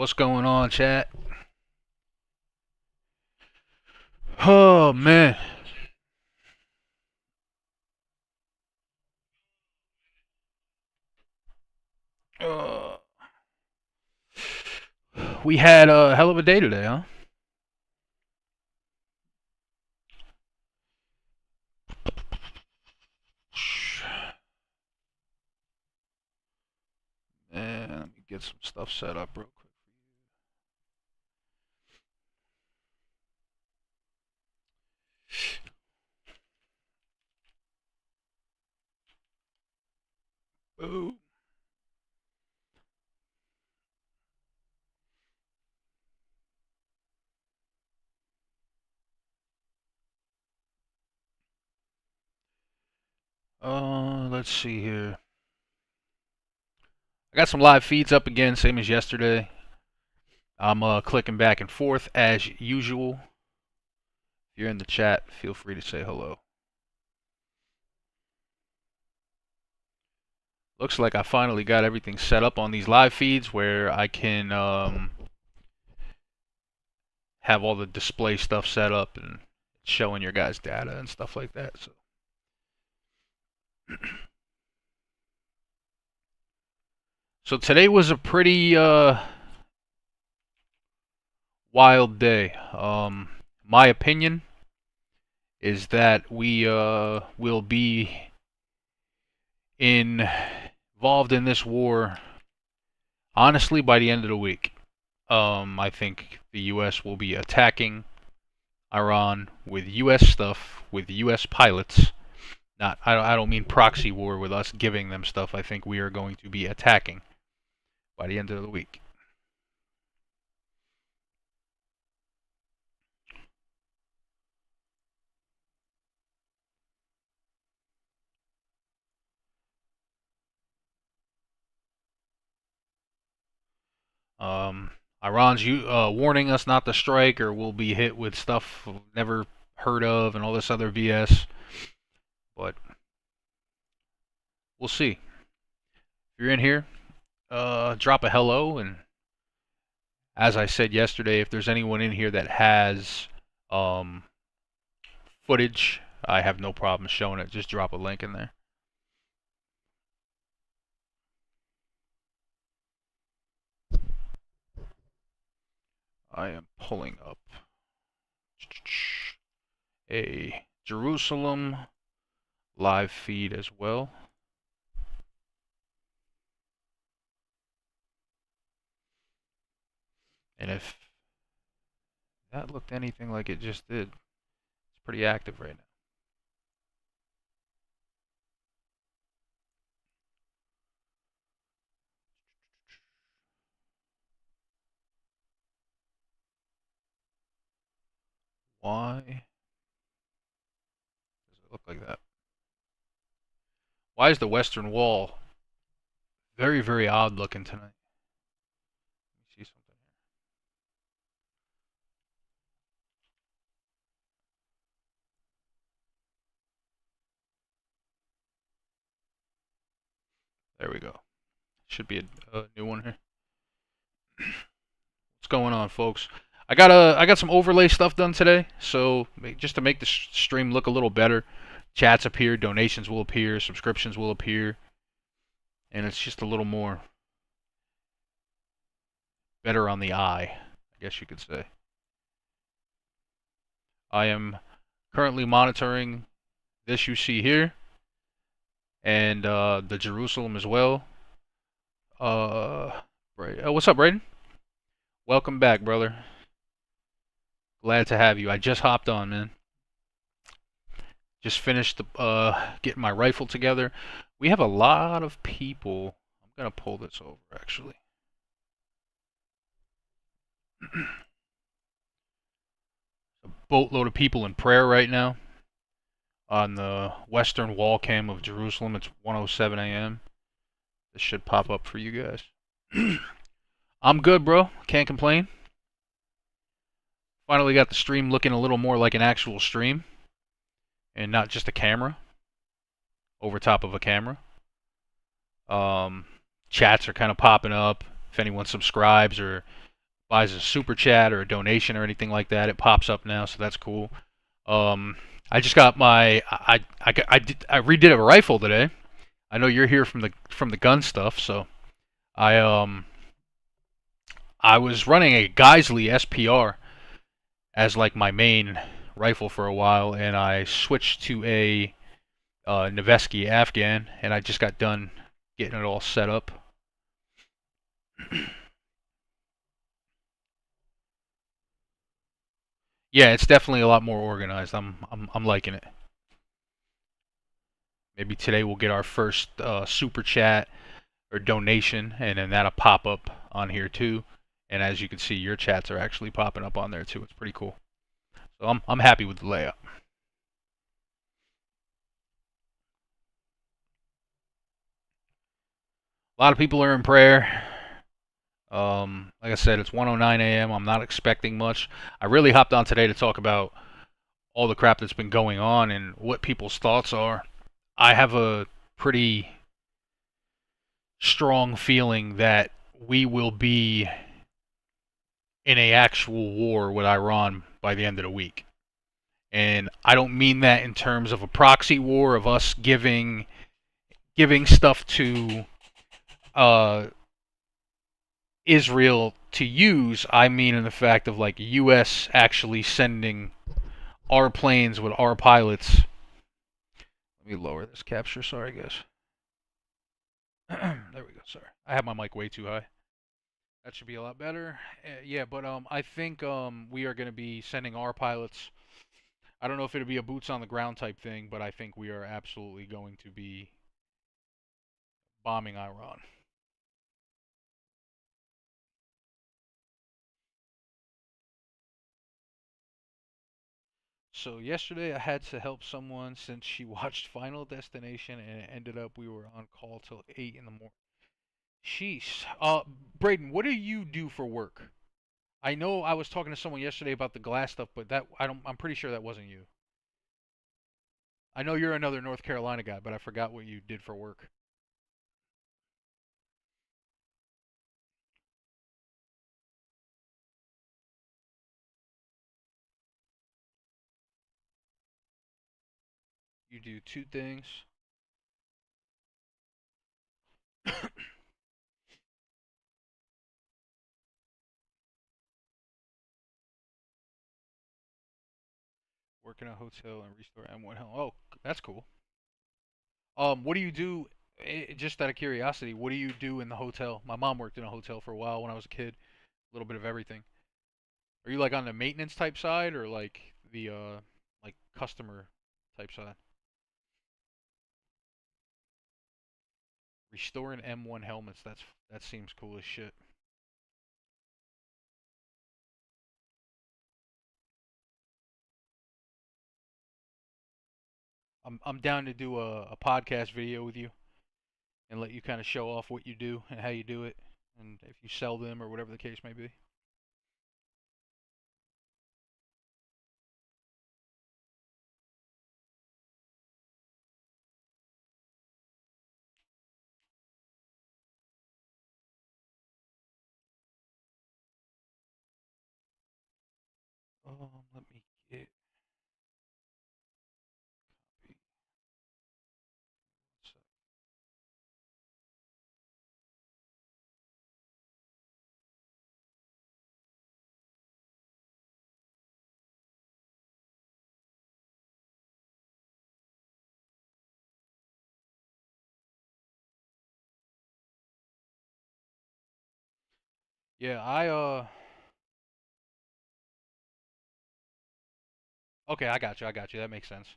What's going on, chat? Oh man. Uh, we had a hell of a day today, huh? And let me get some stuff set up real quick. Ooh. Let's see here. I got some live feeds up again, same as yesterday. I'm clicking back and forth as usual. If you're in the chat, feel free to say hello. Looks like I finally got everything set up on these live feeds where I can have all the display stuff set up and showing your guys' data and stuff like that. So. So today was a pretty wild day. My opinion is that we will be involved in this war, honestly, by the end of the week. I think the U.S. will be attacking Iran with U.S. stuff, with U.S. pilots. I don't mean proxy war with us giving them stuff. I think we are going to be attacking by the end of the week. Um, Iran's warning us not to strike, or we'll be hit with stuff never heard of and all this other BS. But we'll see. If you're in here, drop a hello. And as I said yesterday, if there's anyone in here that has footage, I have no problem showing it. Just drop a link in there. I am pulling up a Jerusalem live feed as well. And if that looked anything like it just did, it's pretty active right now. Why does it look like that? Why is the Western Wall very, very odd looking tonight? Let me see something here. There we go. Should be a new one here. What's going on, folks? I got some overlay stuff done today, so just to make the stream look a little better, chats appear, donations will appear, subscriptions will appear, and it's just a little more better on the eye, I guess you could say. I am currently monitoring this you see here, and the Jerusalem as well. What's up, Brayden? Welcome back, brother. Glad to have you. I just hopped on, man. Just finished getting my rifle together. We have a lot of people. I'm gonna pull this over, actually. A boatload of people in prayer right now on the western wall cam of Jerusalem. It's 1:07 a.m. This should pop up for you guys. I'm good, bro. Can't complain. Finally got the stream looking a little more like an actual stream and not just a camera over top of a camera. Chats are kind of popping up. If anyone subscribes or buys a super chat or a donation or anything like that, it pops up now, so that's cool. Um, I just got my I redid a rifle today. I know you're here from the gun stuff, so I I was running a Geisley SPR as like my main rifle for a while, and I switched to a Noveske Afghan, and I just got done getting it all set up. Yeah, it's definitely a lot more organized. I'm liking it. Maybe today we'll get our first super chat or donation, and then that'll pop up on here too. And as you can see, your chats are actually popping up on there too. It's pretty cool. So I'm happy with the layout. A lot of people are in prayer. Like I said, it's 1:09 a.m. I'm not expecting much. I really hopped on today to talk about all the crap that's been going on and what people's thoughts are. I have a pretty strong feeling that we will be in a actual war with Iran by the end of the week. And I don't mean that in terms of a proxy war of us giving stuff to uh, Israel to use. I mean in the fact of like U.S. actually sending our planes with our pilots. Let me lower this capture. Sorry, guys. There we go. Sorry, I have my mic way too high. That should be a lot better. Yeah, but I think we are going to be sending our pilots. I don't know if it'll be a boots on the ground type thing, but I think we are absolutely going to be bombing Iran. So yesterday I had to help someone since she watched Final Destination and it ended up we were on call till 8 in the morning. Sheesh. Braden, what do you do for work? I know I was talking to someone yesterday about the glass stuff, but that I don't. I'm pretty sure that wasn't you. I know you're another North Carolina guy, but I forgot what you did for work. You do two things. Work in a hotel and restore M1 Helm. Oh, that's cool. What do you do? Just out of curiosity, what do you do in the hotel? My mom worked in a hotel for a while when I was a kid. A little bit of everything. Are you like on the maintenance type side or like the like customer type side? Restoring M1 helmets. That seems cool as shit. I'm down to do a podcast video with you and let you kind of show off what you do and how you do it and if you sell them or whatever the case may be. Let me get. Yeah, okay, I got you. I got you. That makes sense.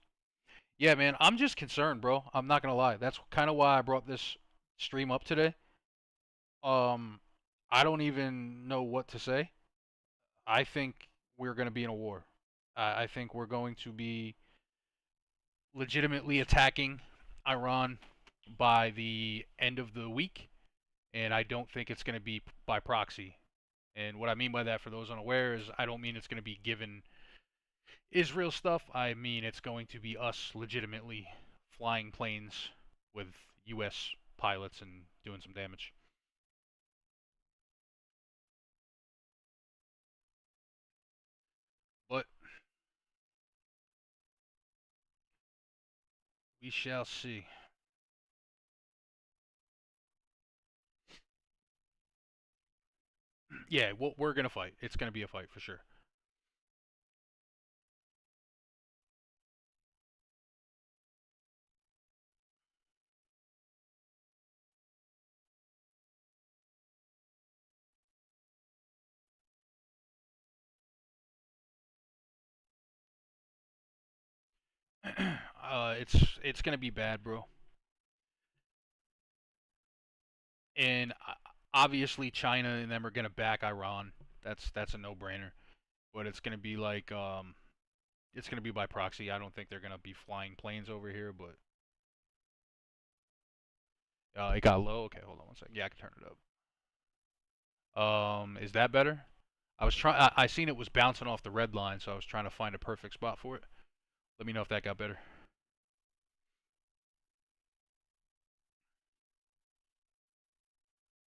Yeah, man, I'm just concerned, bro. I'm not gonna lie. That's kind of why I brought this stream up today. Um, I don't even know what to say. I think we're gonna be in a war. I think we're going to be legitimately attacking Iran by the end of the week, and I don't think it's going to be by proxy. And what I mean by that, for those unaware, is I don't mean it's going to be given Israel stuff. I mean it's going to be us legitimately flying planes with U.S. pilots and doing some damage. We shall see. Yeah, we're gonna fight. It's gonna be a fight for sure. It's gonna be bad, bro. And obviously China and them are gonna back Iran. That's a no-brainer. But it's gonna be like it's gonna be by proxy. I don't think they're gonna be flying planes over here, but it got low. Okay, hold on one second. Yeah, I can turn it up. Is that better? I was trying. I seen it was bouncing off the red line, so I was trying to find a perfect spot for it. Let me know if that got better.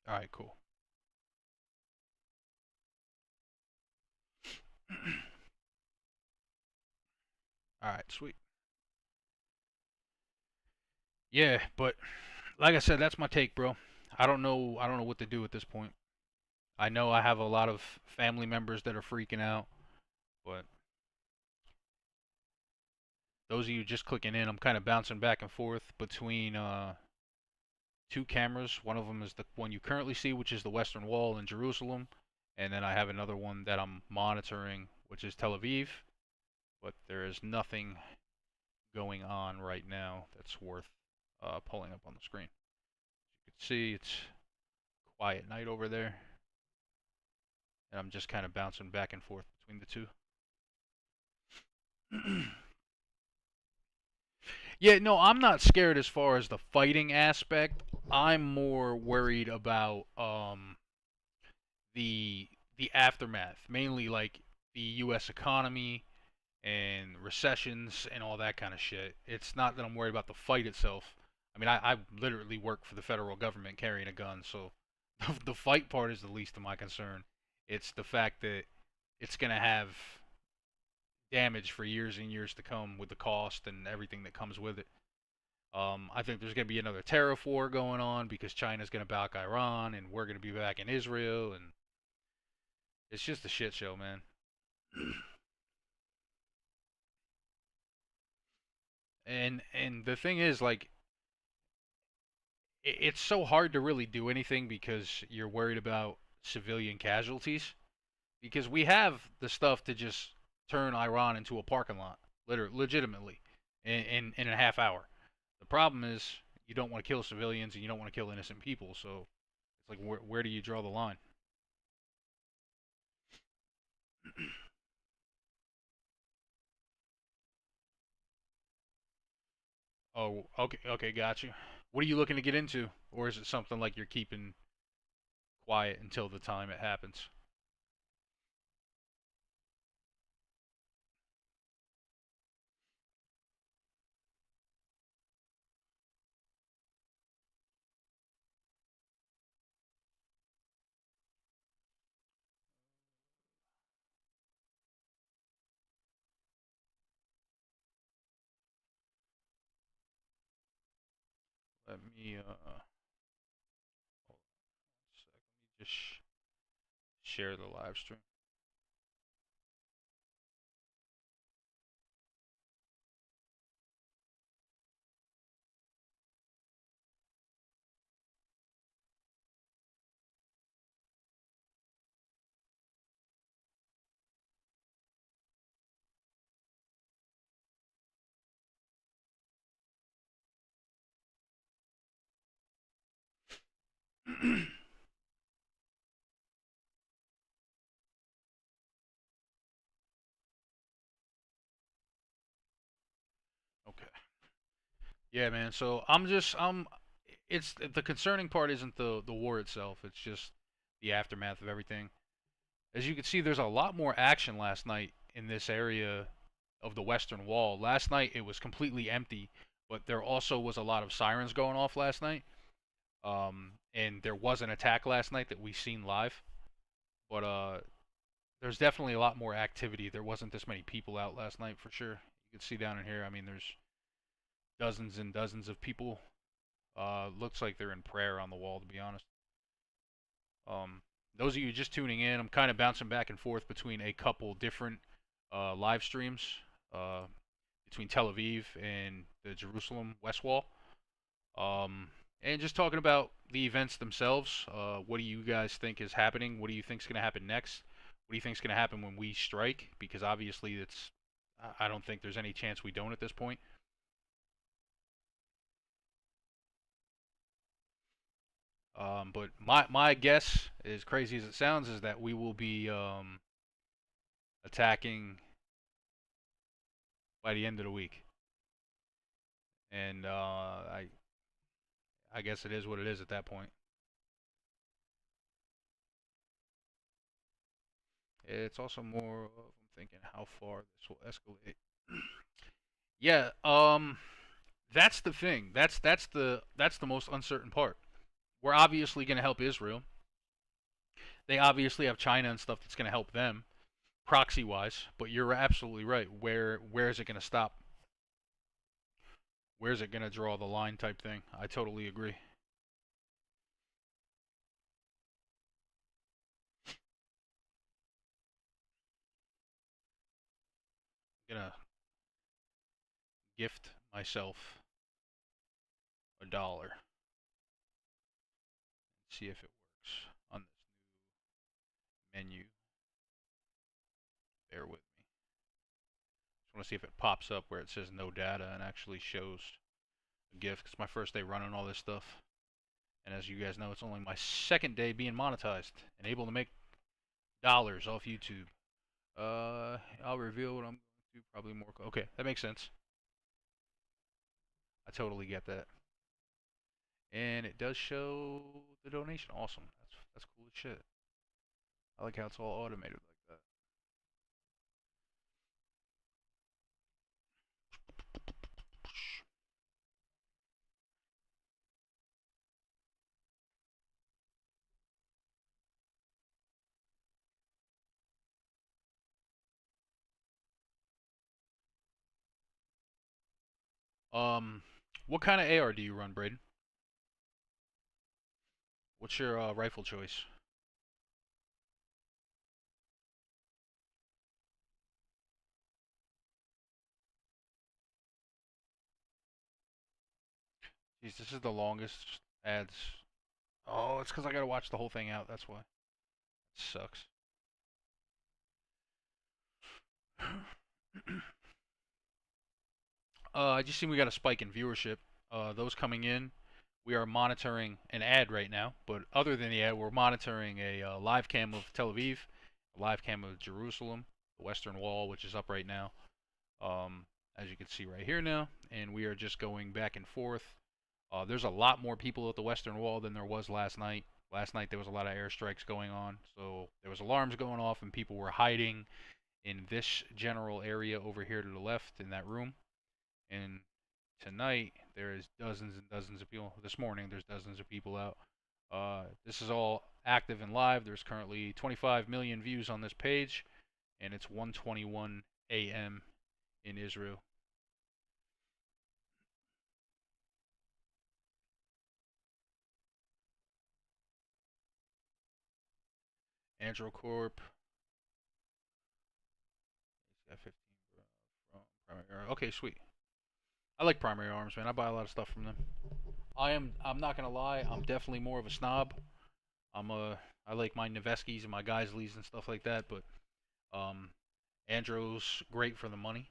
All right, cool. All right, sweet. Yeah, but like I said, that's my take, bro. I don't know. I don't know what to do at this point. I know I have a lot of family members that are freaking out, but those of you just clicking in, I'm kind of bouncing back and forth between two cameras. One of them is the one you currently see, which is the Western Wall in Jerusalem, and then I have another one that I'm monitoring, which is Tel Aviv. But there is nothing going on right now that's worth pulling up on the screen. As you can see, it's quiet night over there, and I'm just kind of bouncing back and forth between the two. Yeah, no, I'm not scared as far as the fighting aspect. I'm more worried about the aftermath, mainly like the U.S. economy and recessions and all that kind of shit. It's not that I'm worried about the fight itself. I mean, I literally work for the federal government carrying a gun, so the fight part is the least of my concern. It's the fact that it's going to have damage for years and years to come with the cost and everything that comes with it. I think there's going to be another tariff war going on because China's going to back Iran and we're going to be back in Israel, and it's just a shit show, man. And the thing is, like, it's so hard to really do anything because you're worried about civilian casualties. Because we have the stuff to just turn Iran into a parking lot, literally, legitimately, in a half hour. The problem is you don't want to kill civilians and you don't want to kill innocent people. So it's like, where do you draw the line? Oh, okay, okay, got you. What are you looking to get into, or is it something like you're keeping quiet until the time it happens? Let me hold on a sec. Let me just share the live stream. Okay. Yeah, man. So I'm. It's the concerning part isn't the war itself. It's just the aftermath of everything. As you can see, there's a lot more action last night in this area of the Western Wall. Last night it was completely empty, but there also was a lot of sirens going off last night. And there was an attack last night that we seen live. But there's definitely a lot more activity. There wasn't this many people out last night for sure. You can see down in here. I mean, there's dozens and dozens of people. Looks like they're in prayer on the wall, to be honest. Um, those of you just tuning in, I'm kind of bouncing back and forth between a couple different live streams uh, between Tel Aviv and the Jerusalem West Wall. And just talking about the events themselves. What do you guys think is happening? What do you think is going to happen next? What do you think is going to happen when we strike? Because obviously, I don't think there's any chance we don't at this point. But my guess, as crazy as it sounds, is that we will be attacking by the end of the week. And I guess it is what it is at that point. It's also more of I'm thinking how far this will escalate. Yeah, that's the thing. That's the most uncertain part. We're obviously going to help Israel. They obviously have China and stuff that's going to help them proxy wise, but you're absolutely right. Where is it going to stop? Where's it going to draw the line type thing? I totally agree. I'm going to gift myself $1. See if it works on this new menu. Bear with me. Just want to see if it pops up where it says no data and actually shows a gift. It's my first day running all this stuff. And as you guys know, it's only my second day being monetized and able to make dollars off YouTube. I'll reveal what I'm going to do. Probably more. Okay, that makes sense. I totally get that. And it does show the donation. Awesome. That's cool as shit. I like how it's all automated like that. Um, what kind of AR do you run, Braden? What's your rifle choice? Jeez, this is the longest ads. Oh, it's because I gotta watch the whole thing out. That's why. It sucks. I just seen we got a spike in viewership. Those coming in, we are monitoring an ad right now. But other than the ad, we're monitoring a live cam of Tel Aviv, a live cam of Jerusalem, the Western Wall, which is up right now. As you can see right here now, and we are just going back and forth. There's a lot more people at the Western Wall than there was last night. Last night there was a lot of airstrikes going on, so there was alarms going off, and people were hiding in this general area over here to the left in that room. And tonight there is dozens and dozens of people. This morning there's dozens of people out. This is all active and live. There's currently 25 million views on this page, and it's 1:21 a.m. in Israel. Andro Corp. F15 from Primary. Okay, sweet. I like Primary Arms, man. I buy a lot of stuff from them. I'm not gonna lie. I'm definitely more of a snob. I like my Neveskis and my Geisleys and stuff like that, but um, Andro's great for the money.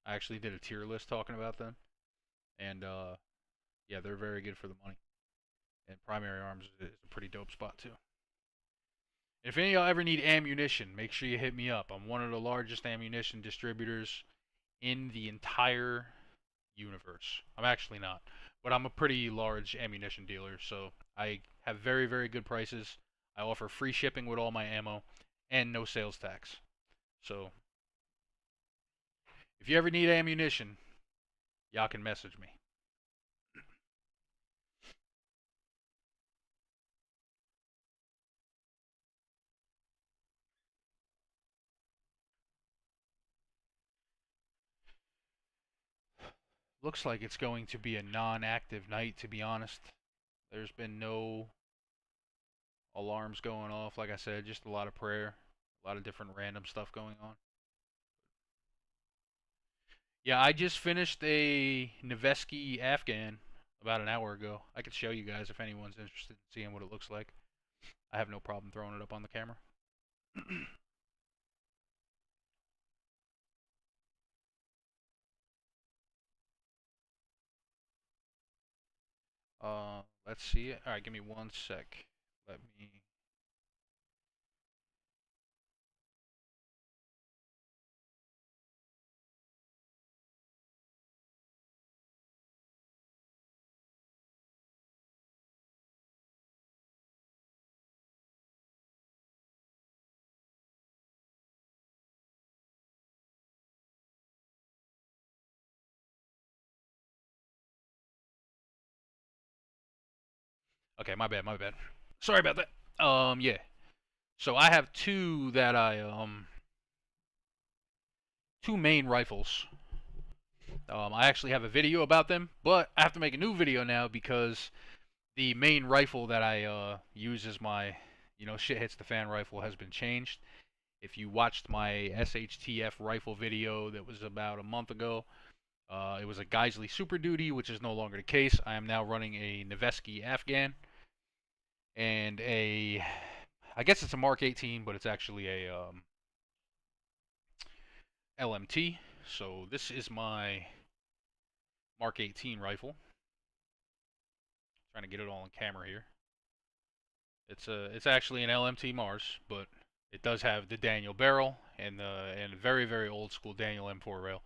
I actually did a tier list talking about them, and yeah, they're very good for the money. And Primary Arms is a pretty dope spot too. If any of y'all ever need ammunition, make sure you hit me up. I'm one of the largest ammunition distributors in the entire universe. I'm actually not, but I'm a pretty large ammunition dealer, so I have very, very good prices. I offer free shipping with all my ammo and no sales tax. So if you ever need ammunition, y'all can message me. Looks like it's going to be a non-active night, to be honest. There's been no alarms going off. Like I said, just a lot of prayer, a lot of different random stuff going on. Yeah, I just finished a Noveski Afghan about an hour ago. I could show you guys if anyone's interested in seeing what it looks like. I have no problem throwing it up on the camera. Let's see it. All right, give me one sec. Let me. Okay, my bad, my bad. Sorry about that. Yeah. So I have two main rifles. I actually have a video about them, but I have to make a new video now because the main rifle that I use as my, shit hits the fan rifle has been changed. If you watched my SHTF rifle video that was about a month ago, it was a Geisley Super Duty, which is no longer the case. I am now running a Noveski Afghan and I guess it's a Mark 18, but it's actually a LMT. So this is my Mark 18 rifle. Trying to get it all on camera here. It's actually an LMT Mars, but it does have the Daniel barrel and very very old school Daniel M4 rail.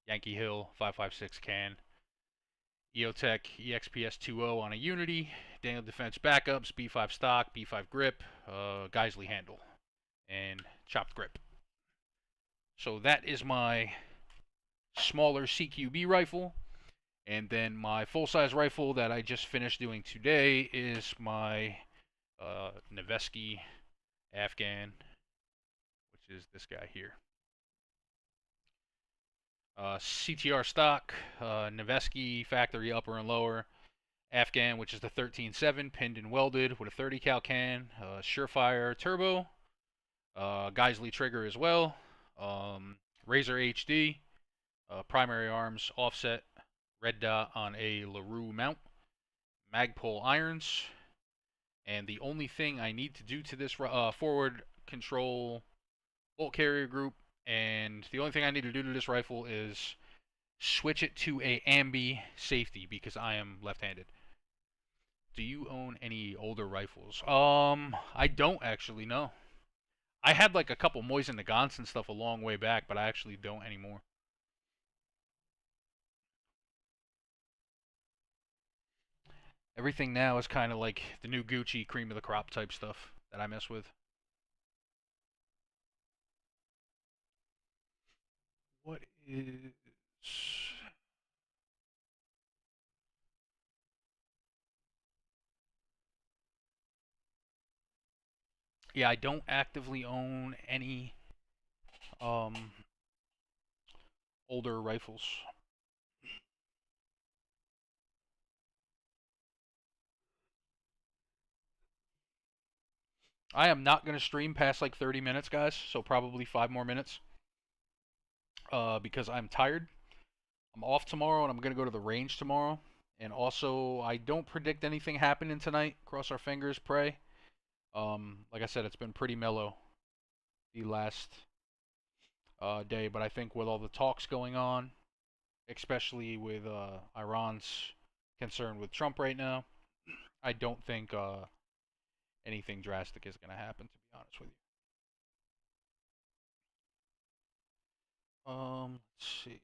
Yankee Hill 5.56 can. EOTech EXPS 2.0 on a Unity. Daniel Defense backups, B5 stock, B5 grip, Geisley handle, and chopped grip. So that is my smaller CQB rifle. And then my full-size rifle that I just finished doing today is my Noveski Afghan, which is this guy here. CTR stock, Noveski factory upper and lower, Afghan, which is the 13.7, pinned and welded with a 30 cal can, Surefire turbo, Geisley trigger as well, Razor HD, primary arms offset, red dot on a LaRue mount, Magpul irons, and the only thing I need to do to this forward control bolt carrier group, and the only thing I need to do to this rifle is switch it to a ambi safety because I am left-handed. Do you own any older rifles? I don't actually know. I had like a couple Mosin Nagants and stuff a long way back, but I actually don't anymore. Everything now is kind of like the new Gucci cream of the crop type stuff that I mess with. What is... Yeah, I don't actively own any older rifles. I am not going to stream past like 30 minutes, guys, so probably 5 more minutes. Because I'm tired. I'm off tomorrow and I'm going to go to the range tomorrow. And also, I don't predict anything happening tonight. Cross our fingers, pray. Like I said, it's been pretty mellow the last day, but I think with all the talks going on, especially with Iran's concern with Trump right now, I don't think anything drastic is going to happen, to be honest with you. Let's see.